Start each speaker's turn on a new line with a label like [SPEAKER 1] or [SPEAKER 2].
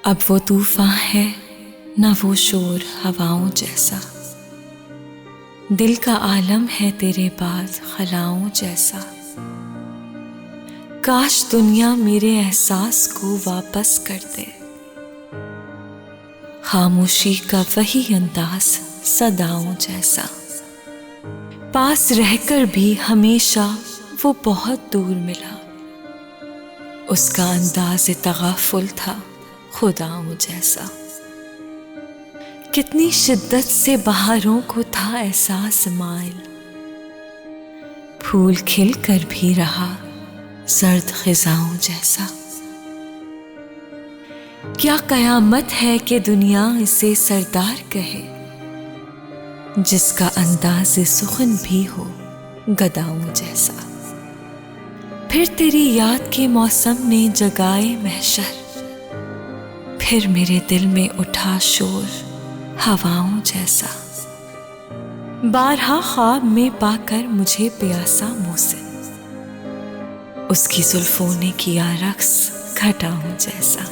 [SPEAKER 1] अब वो तूफान है न वो शोर हवाओं जैसा, दिल का आलम है तेरे बाद खलाओं जैसा। काश दुनिया मेरे एहसास को वापस कर दे, खामोशी का वही अंदाज सदाओं जैसा। पास रहकर भी हमेशा वो बहुत दूर मिला, उसका अंदाज़ तगाफुल था खुदाओं जैसा। कितनी शिद्दत से बहारों को था एहसास माइल, फूल खिल कर भी रहा सर्द खिजाओं जैसा। क्या कयामत है कि दुनिया इसे सरदार कहे, जिसका अंदाज़ सुखन भी हो गदाओं जैसा। फिर तेरी याद के मौसम ने जगाए महशर, फिर मेरे दिल में उठा शोर हवाओं जैसा। बारहा ख्वाब में पाकर मुझे प्यासा मोहसिन, उसकी जुल्फों ने किया रक्स घटाओं जैसा।